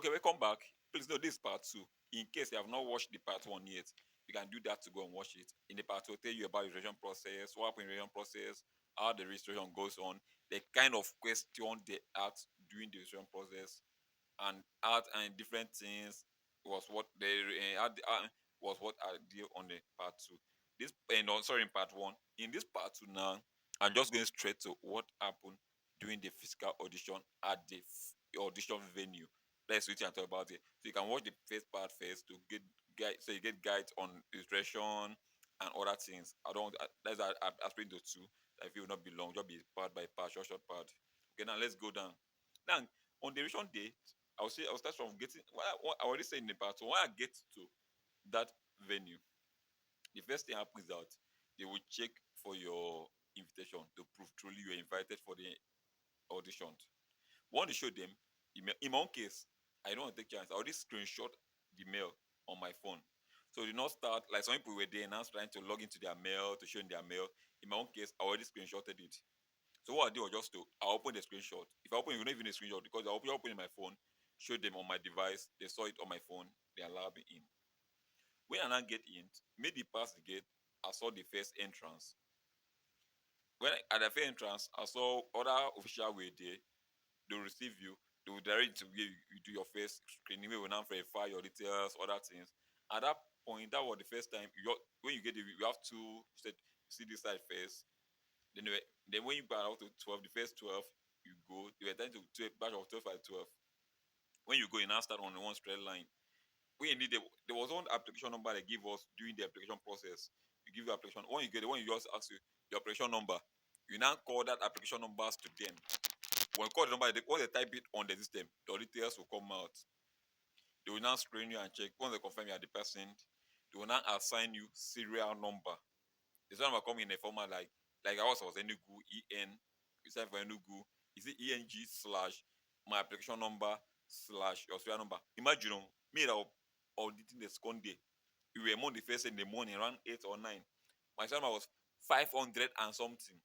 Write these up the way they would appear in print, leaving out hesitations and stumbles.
Okay, welcome back. Please know this is part two. In case you have not watched the part one yet, you can do that to go and watch it. In the part two, I'll tell you about the registration process, what happened in the registration process, how the registration goes on, the kind of question they ask during the registration process, and art and different things was what they was what I did on the part two. This no, sorry, in part one. In this part two now, I'm just going straight to what happened during the physical audition at the audition venue. Let's switch and talk about it. So you can watch the first part first to get guide, so you get guides on illustration and other things. I don't. That's I split into two. That if it will not be long, just be part by part, short part. Okay, now let's go down. Now on the audition day, I'll start from getting. I already said in the part. So when I get to that venue, the first thing happens is that they will check for your invitation to prove truly you are invited for the audition. Want to show them, in my own case, I don't want to take chance. I already screenshot the mail on my phone. So do not start like some people were there now trying to log into their mail to show in their mail. In my own case, I already screenshotted it. So what I did was just to I open the screenshot. If I open, you don't even a screenshot because I open it on my phone, show them on my device, they saw it on my phone, they allowed me in. When I now get in, made it past the gate, I saw the first entrance. At the first entrance, I saw other officials were there. They will receive you. They will direct you to where you do your first screening. We will now verify your details, other things. At that point, that was the first time when you get there, you have to see this side first. Then, then when you go out to 12, the first 12, you go. You were trying to 12, batch of 12 by 12. When you go, you now start on one straight line. When you need there was one application number they give us during the application process. You give your application. When you get it, when you just ask you your application number, you now call that application numbers to them. When you call the number, once they type it on the system, the details will come out. They will now screen you and check. Once they confirm you are the person, they will now assign you serial number. The serial number come in a format like ours was Enugu, EN, you sign for Enugu, is it ENG slash my application number slash your serial number. Imagine me that auditing the second day. We were among the first in the morning, around 8 or 9. My serial number was 500 and something.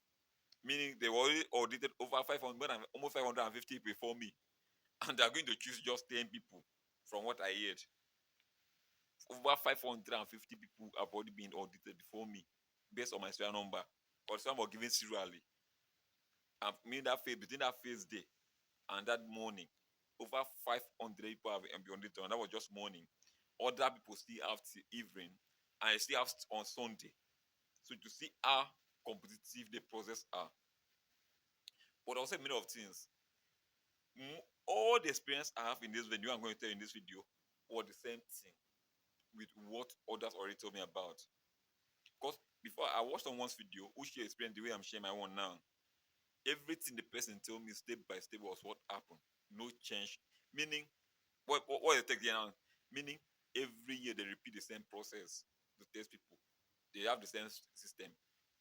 Meaning they were already audited over 500 and almost 550 before me. And they're going to choose just 10 people from what I heard. Over 550 people have already been audited before me based on my serial number. But some were given serially. And meaning that phase, between that phase day and that morning, over 500 people have been audited. And that was just morning. Other people still have till evening. And I still have on Sunday. So to see how competitive the process are. But also many of things. All the experience I have in this venue, I'm going to tell you in this video, was the same thing with what others already told me about. Because before I watched someone's video who she explained the way I'm sharing my own now, everything the person told me step by step was what happened. No change. Meaning, what they take there now? Meaning, every year they repeat the same process to test people. They have the same system.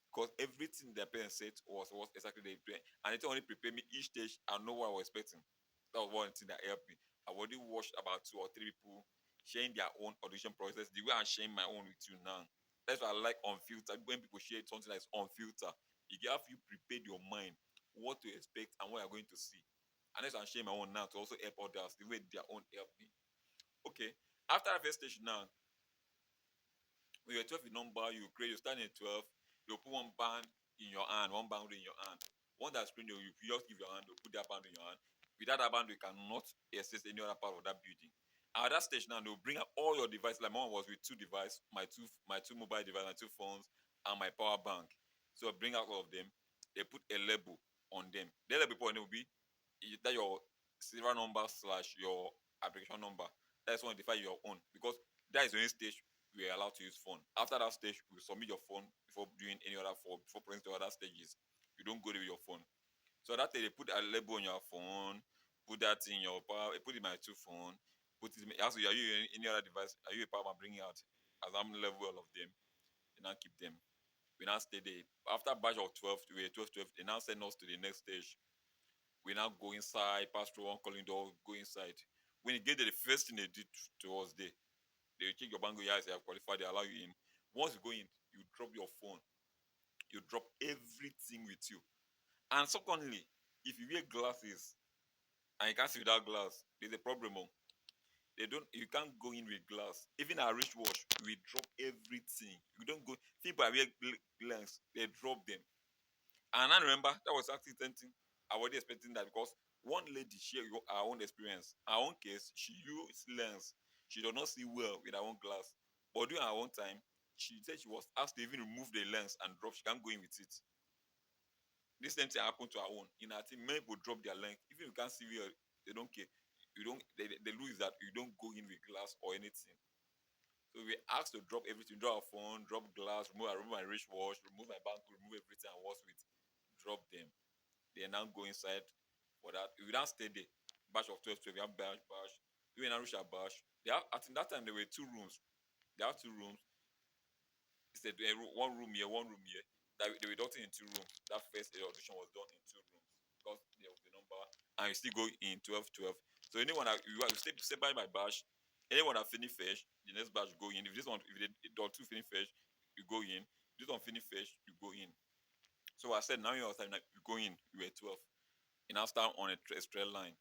Because everything their parents said was exactly the plan. And it only prepared me each stage. I know what I was expecting. That was one thing that helped me. I've already watched about 2 or 3 people sharing their own audition process. The way I'm sharing my own with you now. That's why I like unfiltered. When people share something that's unfiltered, it have you prepared your mind what to expect and what you're going to see. And that's why I'm sharing my own now to also help others the way their own help me. Okay. After the first stage now, when you're 12 in number, you start in 12, you put one band in your hand, one boundary in your hand. Once that's screen, you just give your hand, you put that band in your hand. Without that band, you cannot access any other part of that building. At that stage now, they'll bring up all your devices. Like my one was with 2 devices, my two mobile devices, my 2 phones, and my power bank. So I bring out all of them. They put a label on them. The label on them will be that your serial number slash your application number. That's when you define your own because that is the only stage we are allowed to use phone. After that stage, you submit your phone before doing any other form, before proceeding to other stages. You don't go there with your phone. So that day they put a label on your phone, put that in your power, put it in my 2 phone, put it in also are you in any other device, are you a power bringing out as I'm level all of them, and now keep them. We now stay there. After batch of 12, we were 12, 12, they now send us to the next stage. We now go inside, pass through one calling door, go inside. When you get there, the first thing they did to us there, they check your bank, yes, you have qualified, they allow you in. Once you go in, you drop your phone, you drop everything with you. And secondly, if you wear glasses and you can't see without glass, there's a problem. They don't. You can't go in with glass. Even our wristwatch, we drop everything. You don't go. People are wearing lens. They drop them. And I remember that was actually tempting. I was expecting that because one lady shared her own experience. Her own case, she used lens. She does not see well with her own glass. But during her own time, she said she was asked to even remove the lens and drop. She can't go in with it. This same thing happened to her own. In her team, many people drop their lens. Even if you can't see well, they don't care. You don't. They lose that you don't go in with glass or anything. So we asked to drop everything, drop our phone, drop glass, remove my wristwatch, remove my bank, remove everything and what's with. Drop them. They now go inside for that. We don't stay there. Batch of 12, 12, we have batch. We now reach our batch. They have, I think that time there were two rooms. They have two rooms. Instead, one room here, one room here. That they were done in two rooms. That first audition was done in two rooms because there was the number, and you still go in 12, 12. So anyone that you stay by my batch, anyone that finish first, the next batch go in. If this one, if they don't two finish first, you go in. This one finish first, you go in. So I said, now you're time, you go in. You were 12. You now start on a straight line.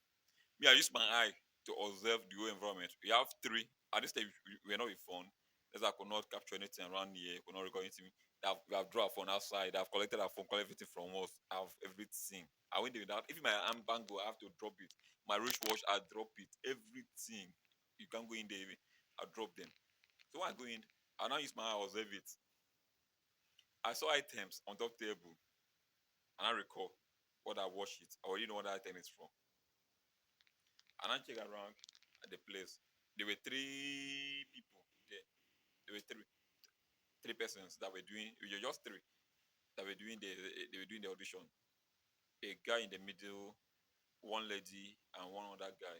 Me, I use my eye to observe the whole environment. We have three. At this stage, we are not with phone. As I could not capture anything around here, could not record anything. We have drawn our phone outside. I've collected our phone, collected everything from us. I have everything. I went without. If my armband go, I have to drop it. My wristwatch, I drop it. Everything. You can't go in there. I drop them. So when I go in, I now use my eye, observe it. I saw items on top table, and I recall what I watched it. I already know what that item is from. And I check around at the place. There were three people there. There were three persons that were doing. We were just three that were doing the audition. A guy in the middle, one lady, and one other guy.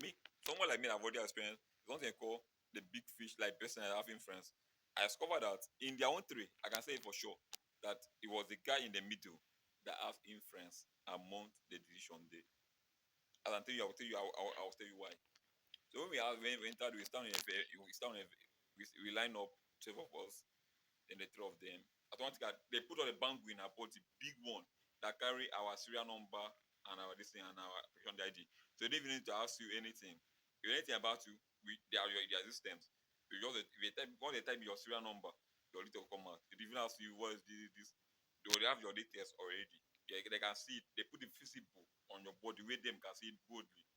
Me, someone like me, I've already experienced something called the big fish, like person I have influence. I discovered that in their own three, I can say it for sure that it was the guy in the middle that has influence among the decision day. As I tell you, I'll tell you why. So when we entered, we line up 12 of us, then the three of them. Automatically, they put on the bank in our body, big one that carry our serial number and our this thing and our application ID. So they don't even need to ask you anything. If anything about you, they are their systems. You just if they type your serial number, your little will come out. They even ask you what is this. They already have your details already. They can see it. They put it visible on your body where them can see it boldly.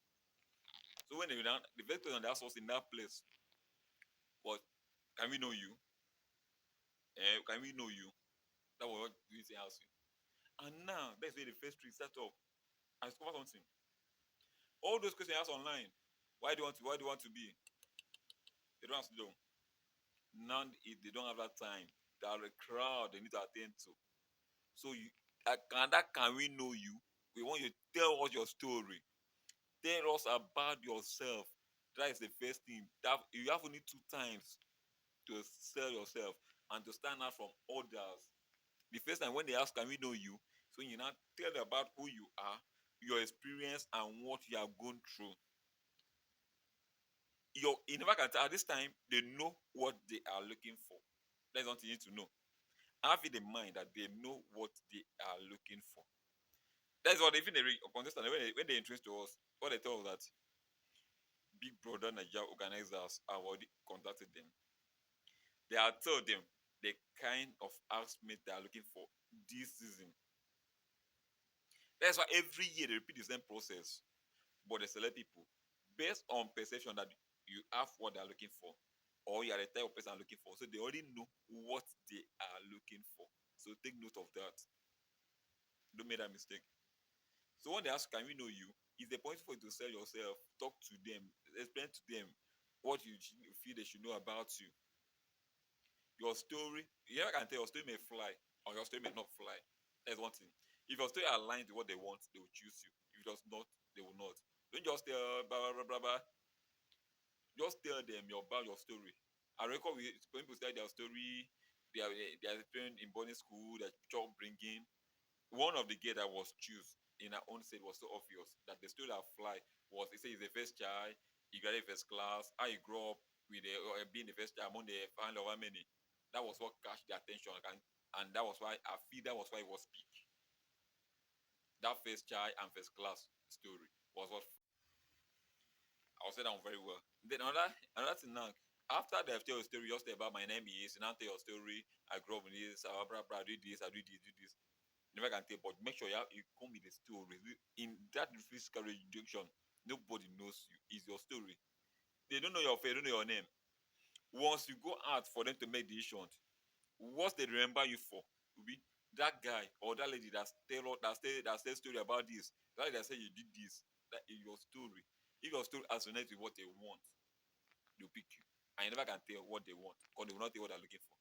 So when they down, the first question they asked us in that place was, "Can we know you? Can we know you?" That was what we say ask you. And now that's where the first tree set up. I discovered something. All those questions asked online. Why do you want to? Why do you want to be? They don't answer them. None. They don't have that time. There are a crowd they need to attend to. So can we know you? We want you to tell us your story. Tell us about yourself. That is the first thing. That you have only 2 times to sell yourself and to stand out from others. The first time when they ask, can we know you? So you now tell them about who you are, your experience, and what you are going through. In fact, at this time, they know what they are looking for. That's what you need to know. Have it in mind that they know what they are looking for. That's what even the contestant when they introduce to us, what they tell us that Big Brother Naija organizers have already contacted them. They are told them the kind of housemate they are looking for this season. That's why every year they repeat the same process, but they select people based on perception that you have what they are looking for, or you are the type of person I'm looking for. So they already know what they are looking for. So take note of that. Don't make that mistake. So when they ask, can we know you? It's the point for you to sell yourself, talk to them, explain to them what you feel they should know about you. Your story, I can tell your story may fly or your story may not fly. That's one thing. If your story aligns with what they want, they will choose you. If it does not, they will not. Don't just tell blah blah blah blah. Just tell them about your story. I reckon when people tell their story, they are experience in boarding school, their job bringing. One of the girls that was choose in her own state was so obvious that the story that fly was he said he's the first child, he graduated first class, how he grew up with being the first child among the family of how many. That was what catch the attention, and that was why I feel that was why it was peak. That first child and first class story was what I'll say that one very well. Then another thing now, after they have tell your story, just about my name is, and now tell your story. I grew up with this, blah, blah, do this, I do this, do this. Never can tell, but make sure you come with a story. In that physical rejection, nobody knows you. It's your story. They don't know your face, they don't know your name. Once you go out for them to make decisions, what they remember you for will be that guy or that lady that tell story about this. That lady that say you did this. That is your story. If your story resonates with what they want, they'll pick you. And you never can tell what they want because they will not tell what they're looking for.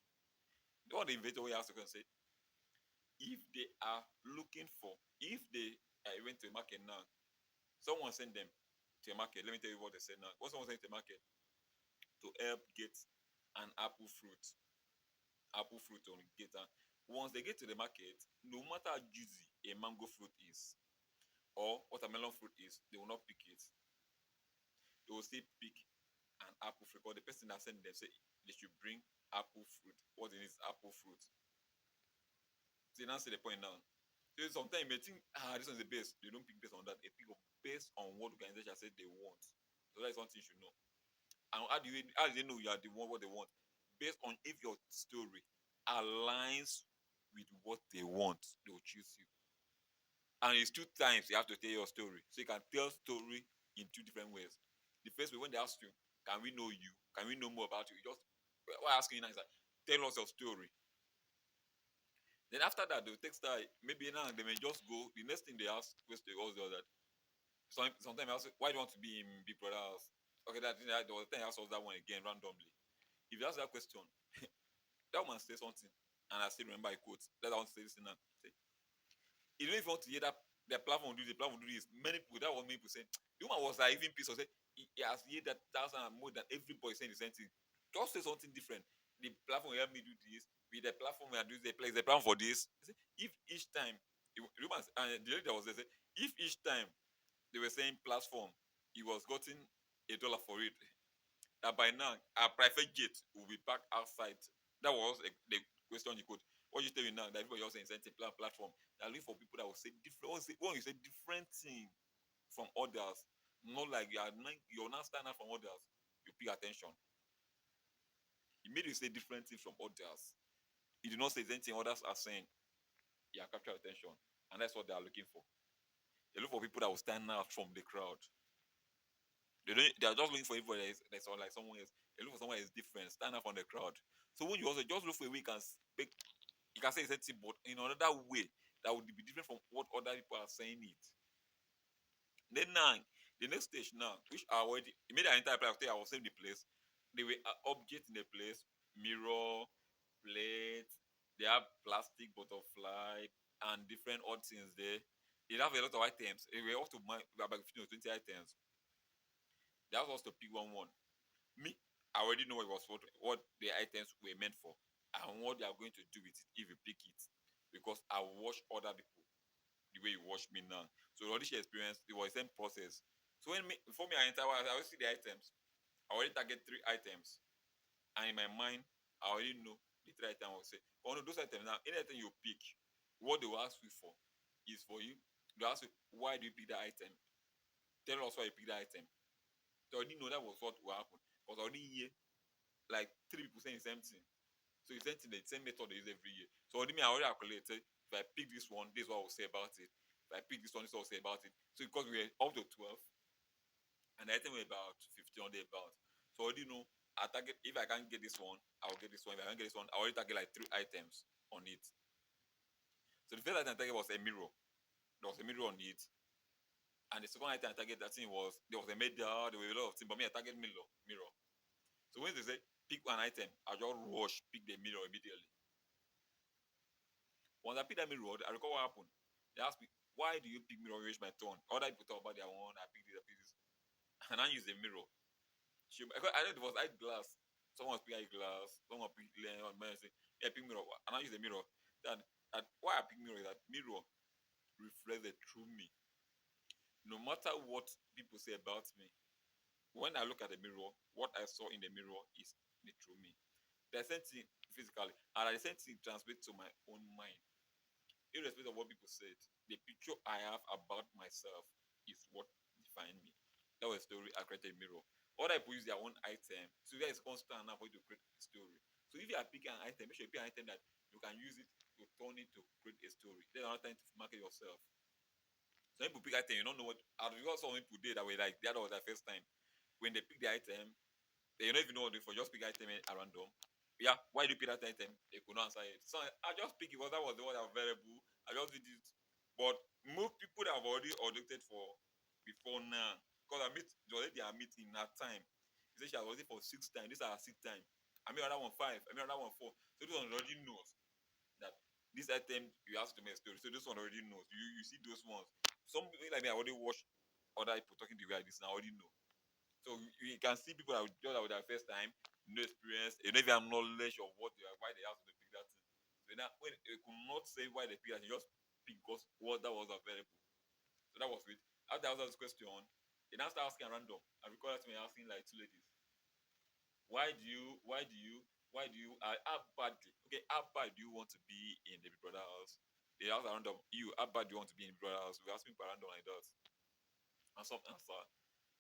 The one the inventor will ask you and say, if they are looking for, if they went to a market now, someone sent them to a market. Let me tell you what they said now. What someone sent to a market to help get an apple fruit on get. And once they get to the market, no matter how juicy a mango fruit is or watermelon fruit is, they will not pick it. They will still pick an apple fruit. Or the person that sent them say they should bring apple fruit. What it is apple fruit. So you now see the point now. So sometimes you may think, this one's the best. They don't pick based on that. They pick up based on what organization said they want. So that is something you should know. And how do they know you are the one what they want? Based on if your story aligns with what they want, they will choose you. And it's two times you have to tell your story. So you can tell story in two different ways. The first way, when they ask you, can we know you? Can we know more about you? Just what asking you now is like, tell us your story. Then after that, they'll take style. Maybe now they may just go. The next thing they ask question was that. Sometimes I ask, why do you want to be in Big Brother house? Okay, that there was 10 ask us that one again randomly. If you ask that question, that woman say something, and I still remember a quote. That I want to say this now. Say, you don't even want to hear that the platform do this. Many people, that was many people saying, the woman was like even pissed or say, he has heard that thousand and more than everybody saying the same thing. Just say something different. The platform will help me do this. With the platform we are doing the place, the plan for this. Say, if each time, the woman and the lady that was there say, if each time they were saying platform, he was getting $1 for it. That by now our private jet will be back outside. That was the question you could. What you tell you now that everybody else incentive platform. They are looking for people that will say different. When you say different thing from others, not like you're not standing out from others. You pay attention. He made you say different things from others. You do not say anything others are saying. You are capture attention, and that's what they are looking for. They look for people that will stand out from the crowd. They are just looking for everybody that's like someone else. They look for someone that is different, stand out from the crowd. So when you also just look for a way you can say something, but in another way that would be different from what other people are saying it. Then now, the next stage now, which are already immediately I enter the place, I was saying the place. They were objects in the place, mirror, plate. They have plastic butterfly and different odd things there. They have a lot of items. They were up to about 15 or 20 items. They asked us to pick one. Me, I already know what the items were meant for and what they are going to do with it if you pick it. Because I watch other people the way you watch me now. So already she experienced it was the same process. So before me I enter, I always see the items. I already target 3 items. And in my mind, I already know the 3 items I will say. But no, those items now, anything you pick, what they will ask you for is for you. They ask you, why do you pick that item? Tell us why you pick that item. So I already know that was what will happen. Because I already hear like 3 people saying the same thing. So it's the same method they use every year. So what do you mean? I already calculated. If I pick this one, this is what I will say about it. If I pick this one, this is what I will say about it. So because we were up to 12, and the item were about 15 on the about. So I already know I target if I can't get this one, I will get this one. If I can't get this one, I already target like 3 items on it. So the first item I target was a mirror. There was a mirror on it. And the second item I target that thing was there was a medal, there were a lot of things, but me I target mirror. So when they say pick one item, I just rush, pick the mirror immediately. Once I pick that mirror, I recall what happened. They asked me, why do you pick mirror when you reach my turn? Other people talk about their one, I pick this. And I use the mirror. I know it was eyeglass. Someone pick eyeglass, someone pick lens, I pick mirror. And I use the mirror. That why I pick mirror is that mirror reflects the true me. No matter what people say about me, when I look at the mirror, what I saw in the mirror is the true me. The same thing physically, and the same thing transmits to my own mind. Irrespective of what people said, the picture I have about myself is what defines me. That was a story I created a mirror. Other people use their own item. So there is constant now for you to create a story. So if you are picking an item, make sure you pick an item that you can use it to turn it to create a story. Then another time to market yourself. Some people pick item, you don't know what. And because some people did that way, like that was their first time. When they pick the item, they don't even know what to do for. Just pick item at random. Yeah, why do you pick that item? They could not answer it. So I just pick it because that was the one that was available. I just did it. But most people that have already audited for before now, because I meet already I meet in that time. He said she has audited for 6 times. This is her 6th time. I mean another one 5. I mean another one 4. So this one already knows that this item you asked to make a story. So this one already knows. You see those ones. Some people like me, I already watch other people talking to you like this and I already know. So you can see people that just with their first time, no experience, they don't even have knowledge of what they are, why they have to pick that thing. So now when they could not say why they pick that, they just pick because what that was available. So that was it. After I answered this question, they now start asking random. I recall that me asking like 2 ladies, why do you how bad okay, how bad do you want to be in the Big Brother house? They ask random, how bad do you want to be in the Big Brother house? We ask me random like that. And some answer.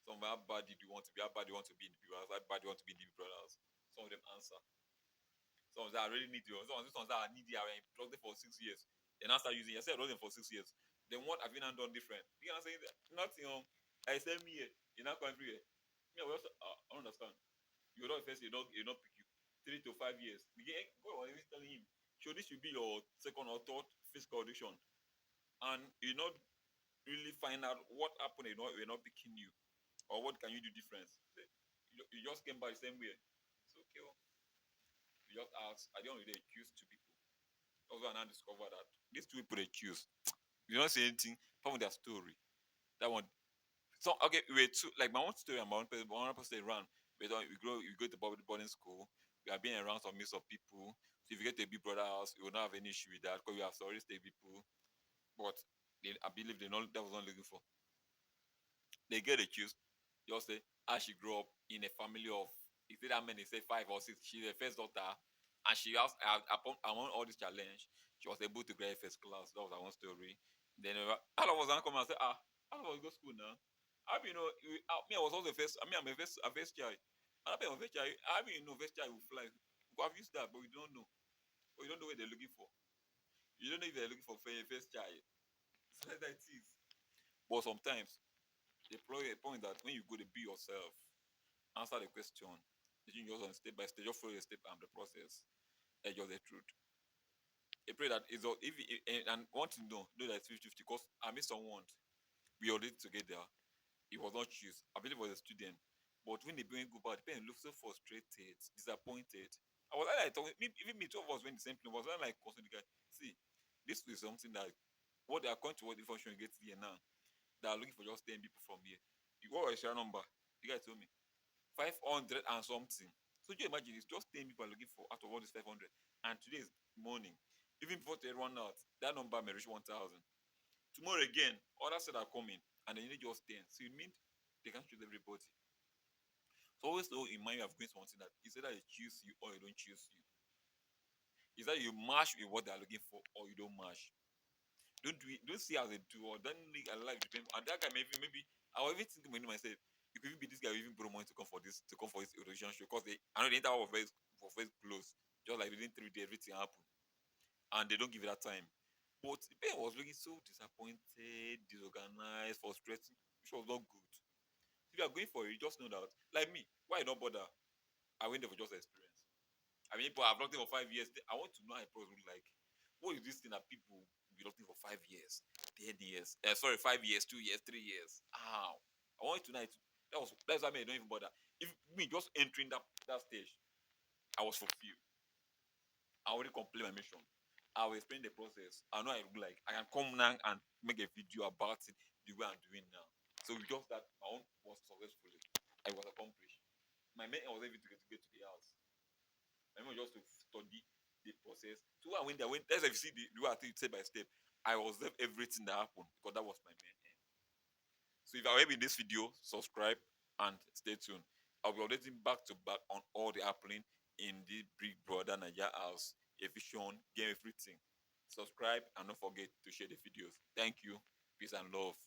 Some how bad did you want to be? How bad do you want to be in the Big Brother house? How bad do you want to be in the Big Brother house? Some of them answer. Some that I really need you. Some of these ones that I need you. I plugged for 6 years. Then I start using. I said I them for 6 years. Then what have you now done different? You can say nothing. I send me here. You're not coming here. Me, I will also, I understand. You're not first. You don't pick you. 3 to 5 years. Go on. He's telling him. So this should be your second or third physical audition, and you not really find out what happened. We're not picking you, or what can you do different? You just came by the same way. It's okay. Well, you just ask. I don't really accuse 2 people. Also, I now discover that these 2 people they accuse. You don't say anything from their story. That one. So okay, wait. Two, like my own story and my own person ran. We go to boarding school. We are being around some mix of people. So if you get to a Big Brother house, you will not have any issue with that because you have sorry stay people. But I believe that was not looking for. They get accused. Just say how she grew up in a family of is it that many say 5 or 6. She's the first daughter, and she has among all this challenge, she was able to grade first class. That was her own story. Then all of us now come and say, all of us go school now. I mean, me, I was also the first. I mean, I'm a first child. And I mean, first child. I mean, first child will fly. We have used that, but we don't know. But you don't know what they're looking for. You don't know if they're looking for a first child. So that's like it is. But sometimes the point that when you go to be yourself, answer the question, you just on step by step, just follow the step and the process. That's just the truth. I pray that is if and want to know that it's 50-50 because I met someone we all did together. He was not choose. I believe it was a student. But when they bring go back, the parent looked so frustrated, disappointed. I was like talking, even me, 2 of us went the same place. I was like constantly the guy, see, this is something that what they are going to what the function gets here now. They are looking for just 10 people from here. What was your number? The guy told me 500 and something. So you imagine it's just 10 people are looking for out of all this 500. And today's morning, even before they run out, that number may reach 1,000. Tomorrow again, others said are coming, and they need just 10. So it means they can't choose everybody. So always know in mind you have going to something that it's either they choose you or you don't choose you. It's either you match with what they're looking for or you don't match. Don't do it, don't see as a do or don't think I like depend. And that guy maybe I was even thinking to myself, it could even be this guy even borrow money to come for this audition show because I know the interval was very close. Just like within 3 days, everything happened. And they don't give it that time. But the parent was looking so disappointed, disorganized, frustrated, which was not good. If you are going for it, just know that. Like me, why I don't bother? I went there for just experience. I mean, but I've locked in for 5 years. I want to know how it look like. What is this thing that people be locked in for 5 years, 10 years? Sorry, 5 years, 2 years, 3 years. How? I want to know. That's why I don't even bother. If me just entering that stage, I was fulfilled. I already complete my mission. I will explain the process. I know I look like. I can come now and make a video about it the way I'm doing now. So just that my own was successfully. I was accomplished. My main aim was able to get to the house. My main was just to study the process. So when they went, let's say if you see the way I think step by step, I was there everything that happened because that was my main aim. So if I were in this video, subscribe and stay tuned. I'll be updating back to back on all the happening in the Big Brother Naija house, efficient, game everything. Subscribe and don't forget to share the videos. Thank you. Peace and love.